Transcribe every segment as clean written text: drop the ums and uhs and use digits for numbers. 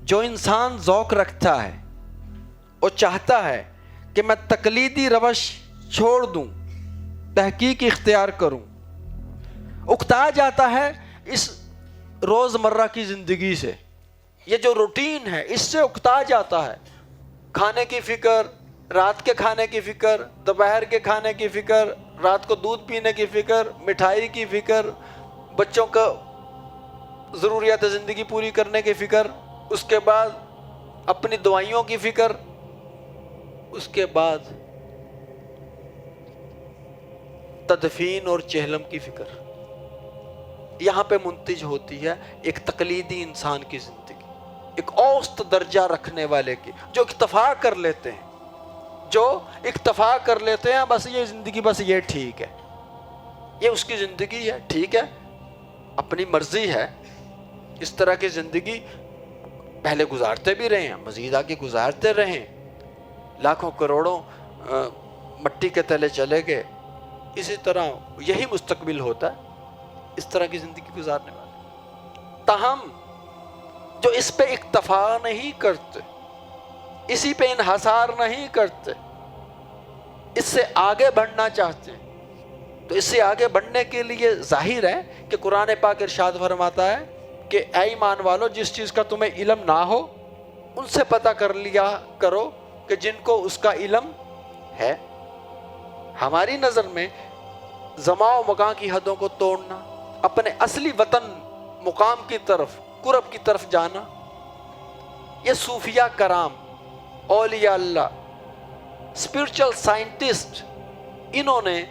جو انسان ذوق رکھتا ہے اور چاہتا ہے کہ میں تقلیدی روش چھوڑ دوں، تحقیق اختیار کروں، اکتا جاتا ہے اس روزمرہ کی زندگی سے، یہ جو روٹین ہے اس سے اکتا جاتا ہے۔ کھانے کی فکر، رات کے کھانے کی فکر، دوپہر کے کھانے کی فکر، رات کو دودھ پینے کی فکر، مٹھائی کی فکر، بچوں کا ضروریات زندگی پوری کرنے کی فکر، اس کے بعد اپنی دوائیوں کی فکر، اس کے بعد تدفین اور چہلم کی فکر۔ یہاں پہ منتج ہوتی ہے ایک تقلیدی انسان کی زندگی، ایک اوسط درجہ رکھنے والے کی، جو اکتفا کر لیتے ہیں، بس یہ زندگی، بس یہ ٹھیک ہے، یہ اس کی زندگی ہے، ٹھیک ہے، اپنی مرضی ہے، اس طرح کی زندگی پہلے گزارتے بھی رہے ہیں، مزید آگے گزارتے رہیں، لاکھوں کروڑوں مٹی کے تلے چلے گئے، اسی طرح یہی مستقبل ہوتا ہے، اس طرح کی زندگی گزارنے والے۔ تاہم جو اس پہ اکتفا نہیں کرتے، اسی پہ انحصار نہیں کرتے، اس سے آگے بڑھنا چاہتے ہیں، تو اس سے آگے بڑھنے کے لیے ظاہر ہے کہ قرآن پاک ارشاد فرماتا ہے کہ اے ایمان والو، جس چیز کا تمہیں علم نہ ہو ان سے پتہ کر لیا کرو کہ جن کو اس کا علم ہے۔ ہماری نظر میں زماں و مکان کی حدوں کو توڑنا، اپنے اصلی وطن مقام کی طرف، قرب کی طرف جانا، یہ صوفیاء کرام، اولیاء اللہ، اسپرچل سائنٹسٹ، انہوں نے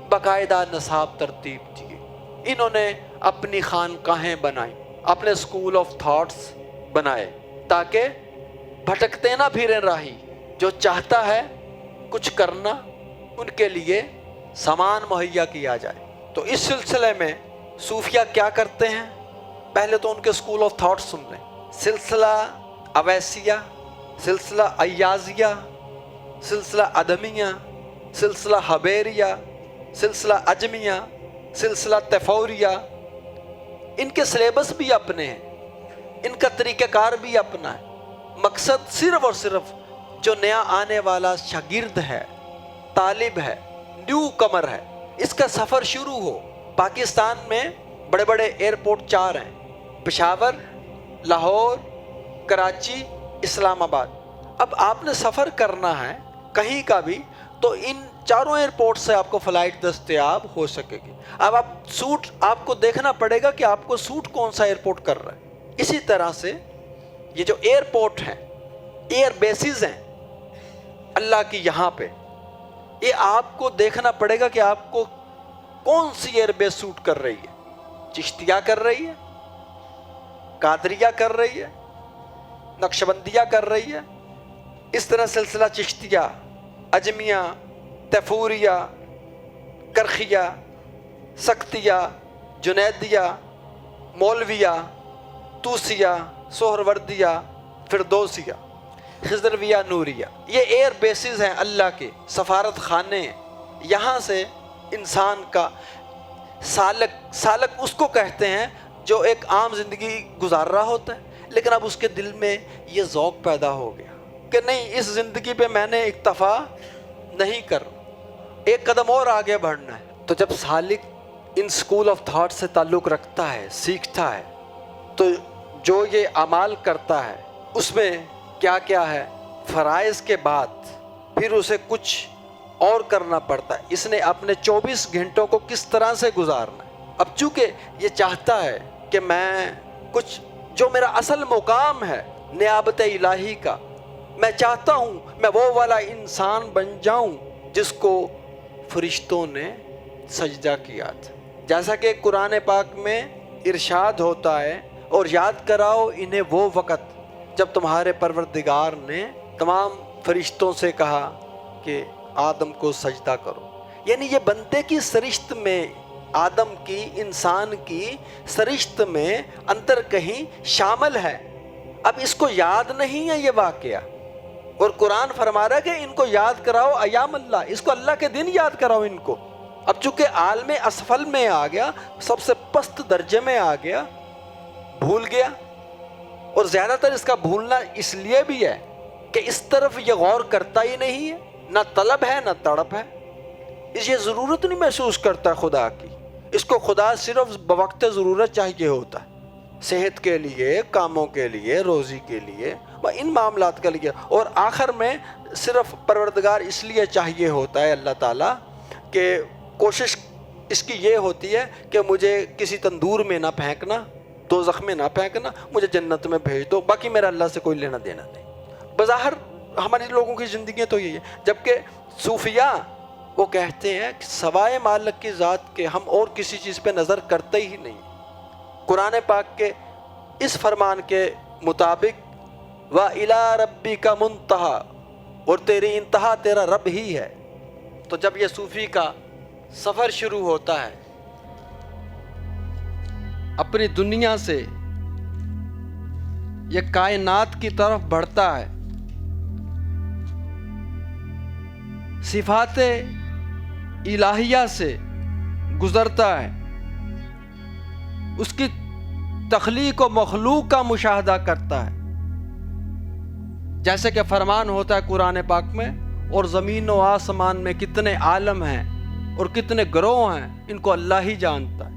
باقاعدہ نصاب ترتیب دیے، انہوں نے اپنی خانقاہیں بنائیں، اپنے اسکول آف تھاٹس بنائے، تاکہ بھٹکتے نہ پھریں راہی، جو چاہتا ہے کچھ کرنا ان کے لیے سامان مہیا کیا جائے۔ تو اس سلسلے میں صوفیہ کیا کرتے ہیں؟ پہلے تو ان کے اسکول آف تھاٹس سن لیں۔ سلسلہ اویسیہ، سلسلہ ایازیہ، سلسلہ ادمیہ، سلسلہ حبیریہ، سلسلہ اجمیہ، سلسلہ تیفوریہ، ان کے سلیبس بھی اپنے ہیں، ان کا طریقہ کار بھی اپنا ہے۔ مقصد صرف اور صرف جو نیا آنے والا شاگرد ہے، طالب ہے، نیو کمر ہے، اس کا سفر شروع ہو۔ پاکستان میں بڑے بڑے ایئرپورٹ 4 ہیں، پشاور، لاہور، کراچی، اسلام آباد۔ اب آپ نے سفر کرنا ہے کہیں کا بھی تو ان چاروں ایئرپورٹ سے آپ کو فلائٹ دستیاب ہو سکے گی۔ اب آپ کو دیکھنا پڑے گا کہ آپ کو سوٹ کون سا ایئرپورٹ کر رہا ہے۔ اسی طرح سے یہ جو ایئرپورٹ ہیں، ایئر بیسز ہیں اللہ کی یہاں پہ، یہ آپ کو دیکھنا پڑے گا کہ آپ کو کون سی ایئر بیس سوٹ کر رہی ہے۔ چشتیہ کر رہی ہے، قادریہ کر رہی ہے، نقشبندیہ کر رہی ہے، اس طرح سلسلہ چشتیہ، اجمیہ، تیفوریہ، کرخیہ، سختیہ، جنیدیہ، مولویہ، توسیہ، سہروردیہ، فردوسیہ، خضرویہ، نوریہ، یہ ایئر بیسز ہیں اللہ کے، سفارت خانے ہیں۔ یہاں سے انسان کا سالک اس کو کہتے ہیں جو ایک عام زندگی گزار رہا ہوتا ہے، لیکن اب اس کے دل میں یہ ذوق پیدا ہو گیا کہ نہیں، اس زندگی پہ میں نے اکتفا نہیں کر، ایک قدم اور آگے بڑھنا ہے۔ تو جب سالک ان سکول آف تھاٹ سے تعلق رکھتا ہے، سیکھتا ہے، تو جو یہ اعمال کرتا ہے اس میں کیا کیا ہے، فرائض کے بعد پھر اسے کچھ اور کرنا پڑتا ہے۔ اس نے اپنے 24 گھنٹوں کو کس طرح سے گزارنا ہے۔ اب چونکہ یہ چاہتا ہے کہ میں کچھ، جو میرا اصل مقام ہے نیابت الہی کا، میں چاہتا ہوں میں وہ والا انسان بن جاؤں جس کو فرشتوں نے سجدہ کیا تھا، جیسا کہ قرآن پاک میں ارشاد ہوتا ہے، اور یاد کراؤ انہیں وہ وقت جب تمہارے پروردگار نے تمام فرشتوں سے کہا کہ آدم کو سجدہ کرو۔ یعنی یہ بندے کی سرشت میں، آدم کی، انسان کی سرشت میں اندر کہیں شامل ہے۔ اب اس کو یاد نہیں ہے یہ واقعہ، اور قرآن فرما رہا ہے کہ ان کو یاد کراؤ ایام اللہ، اس کو اللہ کے دن یاد کراؤ ان کو۔ اب چونکہ عالم اسفل میں آ گیا، سب سے پست درجے میں آ گیا، بھول گیا، اور زیادہ تر اس کا بھولنا اس لیے بھی ہے کہ اس طرف یہ غور کرتا ہی نہیں ہے، نہ طلب ہے نہ تڑپ ہے، یہ ضرورت نہیں محسوس کرتا خدا کی، اس کو خدا صرف بوقت ضرورت چاہیے ہوتا ہے، صحت کے لیے، کاموں کے لیے، روزی کے لیے، ان معاملات کے لیے، اور آخر میں صرف پروردگار اس لیے چاہیے ہوتا ہے اللہ تعالیٰ کہ کوشش اس کی یہ ہوتی ہے کہ مجھے کسی تندور میں نہ پھینکنا، دوزخ میں نہ پھینکنا، مجھے جنت میں بھیج دو، باقی میرا اللہ سے کوئی لینا دینا نہیں۔ بظاہر ہماری لوگوں کی زندگیاں تو یہی ہے، جبکہ صوفیاء وہ کہتے ہیں کہ سوائے مالک کی ذات کے ہم اور کسی چیز پہ نظر کرتے ہی نہیں۔ قرآن پاک کے اس فرمان کے مطابق وَإِلَىٰ رَبِّكَ مُنتَہَا، اور تیری انتہا تیرا رب ہی ہے۔ تو جب یہ صوفی کا سفر شروع ہوتا ہے، اپنی دنیا سے یہ کائنات کی طرف بڑھتا ہے، صفات الہیہ سے گزرتا ہے، اس کی تخلیق و مخلوق کا مشاہدہ کرتا ہے، جیسے کہ فرمان ہوتا ہے قرآن پاک میں، اور زمین و آسمان میں کتنے عالم ہیں اور کتنے گروہ ہیں ان کو اللہ ہی جانتا ہے۔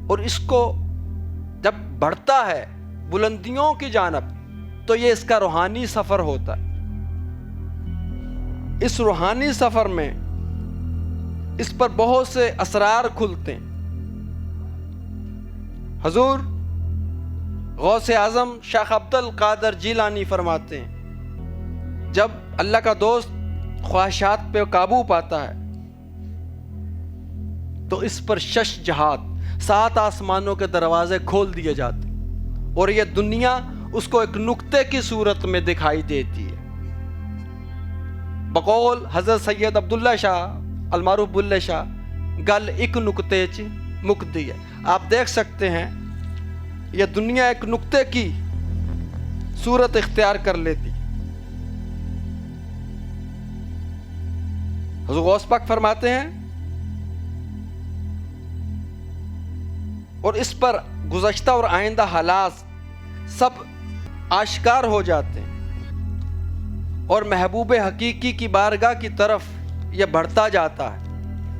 اور اس کو جب بڑھتا ہے بلندیوں کی جانب تو یہ اس کا روحانی سفر ہوتا ہے۔ اس روحانی سفر میں اس پر بہت سے اسرار کھلتے ہیں۔ حضور غوث اعظم شیخ عبد القادر جیلانی فرماتے ہیں، جب اللہ کا دوست خواہشات پہ قابو پاتا ہے تو اس پر 6 جہات، 7 آسمانوں کے دروازے کھول دیے جاتے ہیں، اور یہ دنیا اس کو ایک نقطے کی صورت میں دکھائی دیتی ہے۔ بقول حضرت سید عبداللہ شاہ المعروف بلے شاہ، گل ایک نقطے چ مکتی ہے۔ آپ دیکھ سکتے ہیں یہ دنیا ایک نقطے کی صورت اختیار کر لیتی۔ حضور غوث پاک فرماتے ہیں، اور اس پر گزشتہ اور آئندہ حالات سب آشکار ہو جاتے ہیں، اور محبوب حقیقی کی بارگاہ کی طرف یہ بڑھتا جاتا ہے،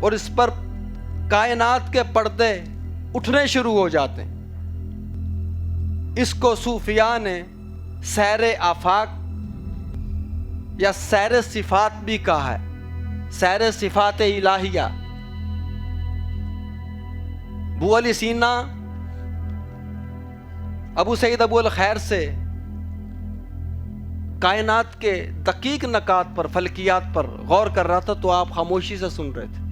اور اس پر کائنات کے پردے اٹھنے شروع ہو جاتے ہیں۔ اس کو صوفیاء نے سیر آفاق یا سیر صفات بھی کہا ہے، سیر صفات الہیہ۔ ابو علی سینا ابو سعید ابو الخیر سے کائنات کے دقیق نکات پر، فلکیات پر غور کر رہا تھا تو آپ خاموشی سے سن رہے تھے۔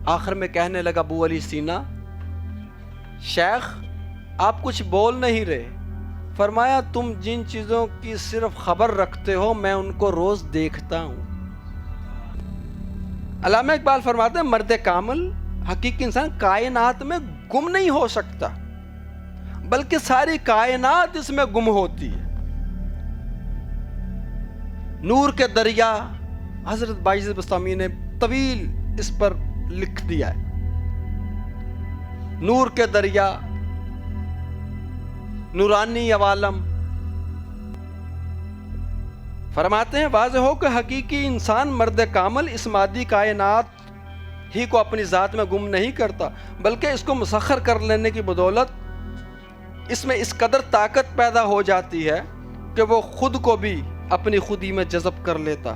آخر میں کہنے لگا ابو علی سینا، شیخ آپ کچھ بول نہیں رہے۔ فرمایا تم جن چیزوں کی صرف خبر رکھتے ہو میں ان کو روز دیکھتا ہوں۔ علامہ اقبال فرماتے ہیں مرد کامل، حقیقی انسان کائنات میں گم نہیں ہو سکتا، بلکہ ساری کائنات اس میں گم ہوتی ہے۔ نور کے دریا، حضرت بایزید بسطامی نے طویل اس پر لکھ دیا ہے۔ نور کے دریا، نورانی عوالم، فرماتے ہیں واضح ہو کہ حقیقی انسان مرد کامل اس مادی کائنات ہی کو اپنی ذات میں گم نہیں کرتا، بلکہ اس کو مسخر کر لینے کی بدولت اس میں اس قدر طاقت پیدا ہو جاتی ہے کہ وہ خود کو بھی اپنی خودی میں جذب کر لیتا۔